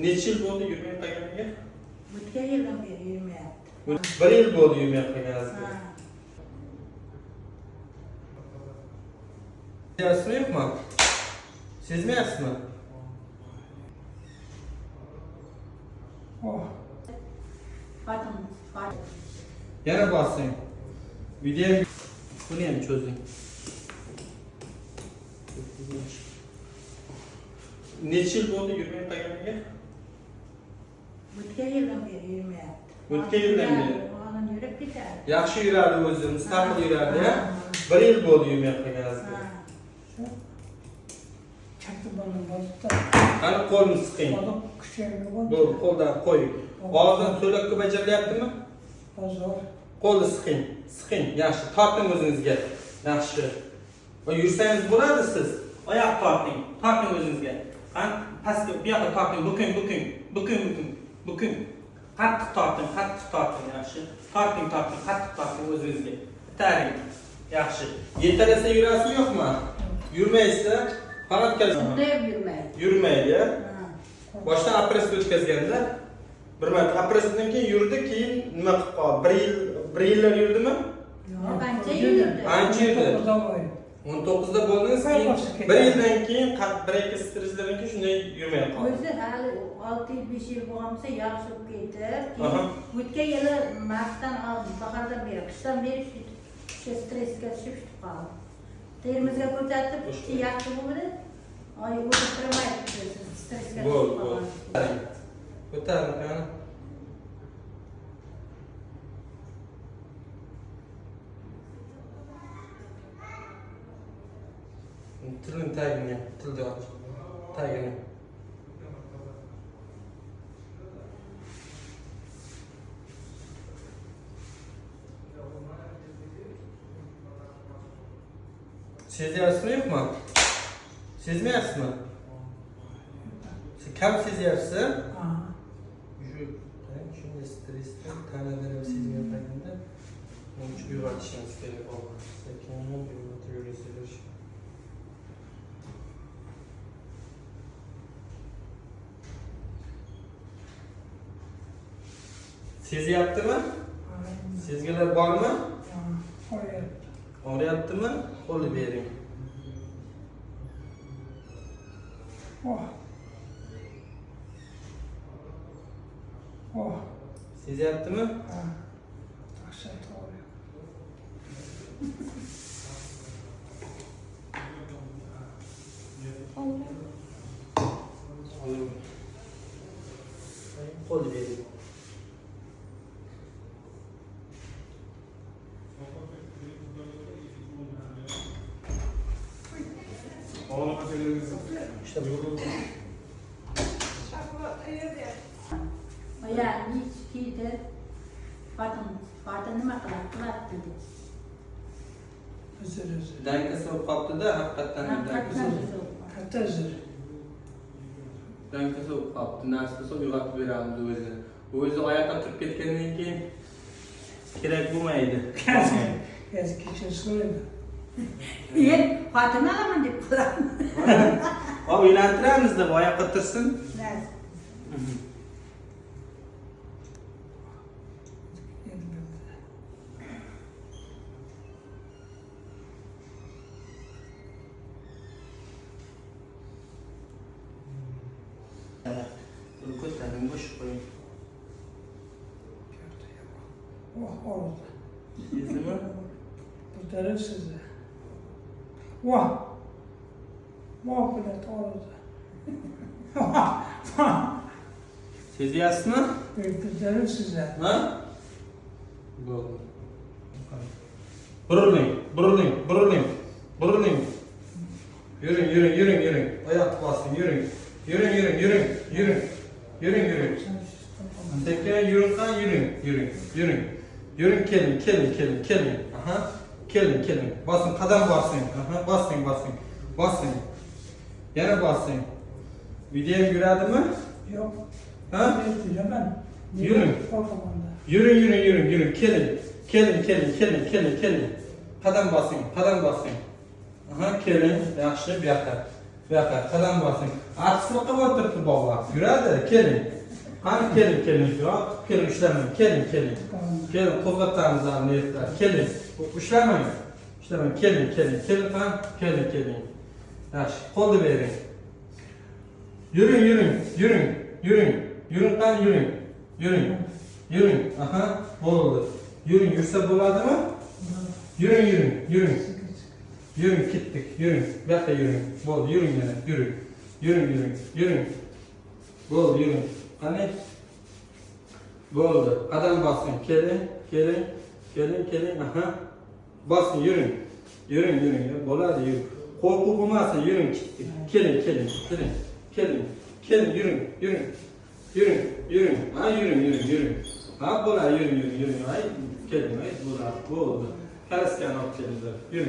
Necha yil bo'ldi yurmay qolganiga? O'tgan yildan beri yurmayapti. 1 yil bo'ldi yurmay qolganingizga. Sezmayapsizmi yo'qmi? Sezmayapsizmi? Oh. Fatim. Yana bosing. Video buni ham cho'zing. Necha yil bo'ldi yurmay qolganiga? O'tgan yildan beri yurmayapti. O'tgan yildan beri. Olim yurib ketadi. Yaxshi yuradi o'zi, mustaqil yuradi ya. 1 yil bo'ldi yurmay qolganingizga. Katta bola bo'ldi. Qani qo'lni siqing. Bu qo'ldan qo'ying. Og'izdan so'lakka bajarilyaptimi? Hozir. Qo'lni siqing. Siqing, yaxshi. Torting o'zingizga. Yaxshi. Va yursangiz bo'ladi siz. Oyoq torting. Torting o'zingizga. Qani pastga bu yoqqa torting. Buking. Qattiq torting, yaxshi. Torting, qattiq torting o'zingizga. Bitaring. Yaxshi. Yetarasa yurasizmi yo'qmi? Yurmaysiz. Faqat Bunday yurmaydi. Yurmaydi. Boshdan operatsiya o'tkazganda bir marta operatsiyadan keyin yurdi, keyin nima qilib qoldi? 1 yillar yurdimi? Yo'q, ancha yurdi. Ancha yurdi. 19da bo'ldingiz, keyin 1 yildan keyin 1-2 stresslardan keyin shunday yurmay qoldi. O'zi hali 6-5 yil bo'lgansa yaxshi bo'lib ketdi. O'tgan yili martdan oldin, bahordan beri, qishdan beri shu stressga tushib qoldi. Terimizga ko'rsatib, yaxshi bo'ldi. Oy o'tirmayapti, stressga tushib qoldi. Ko'taring qani. Tilning tagini, tilni och. Tagini. Sezyapsizmi yo'qmi? Sezmayapsizmi? Siz kam sezyapsiz? Shunday stressdan tanadan ham sezmayotganda uncha uyg'otishingiz kerak bo'lgan. Sekin uyg'otish. Sezyaptimi? Sezgilar bormi? Og'riyaptimi? Qo'lni bering. Sezyaptimi? Qo'lni bering. İşte bu. Ya hiç kiydi. Fatım nima qiladi dedi. Dankasi bo'lib qolibdi-da, haqiqatan dankasi. Dankasi bo'lib qolibdi. Narsa bo'lsa uyg'otib beramiz o'zi. O'zi oyoqqa turib ketgandan keyin kerak bo'lmaydi. Men Fatım olaman deb qo'yaman. Hop, uylantiramiz deb oyoqqa tursin. Ko'taring, bo'sh qo'ying. Sezdimi? Ko'tarib sizni. Voh bilan oldi. Sezyapsizmi? Ko'tarib sizni. Ha? Bo'ldi. Buriling. Yuring. Oyoq bosing, yuring. Yuring. Sekin yuring. Yuring, keling. Aha. Keling. Bosing, qadam bosing. Aha, bosing. Yana bosing. Video yuradimi? Yo'q. Ha? Yuraman. Yuring. Yuring. Keling. Qadam bosing. Aha, keling. Yaxshi, bu yoqqa. Yakar, kadam basın. Artısılıkta oturttu baba. Yürüdü, gelin. Hani gelin. Yok, gelin işlemeyin. Gelin. Gelin, kozgatlarınızı alın, niyetler. Gelin. İşlemeyin. İşlemeyin, gelin. Tamam, gelin. Yaş, kolu verin. Yürün kan yürün. Aha, oldu. Yürse buladı mı? Yürün. Yürün gittik, yürün. Bekle yürün. Bol, yürün yine, yürün. Bol, yürün. Hani? Boldu. Adam basın. Gelin. Aha. Basın, yürün. Bol hadi yürün. Korku bulmazsa yürün gittik. Gelin, yürün. Ha yürün. Ha bola yürün. Ay gelin, ay bola. Boldu. Kalaskan ol gelin. Yürün.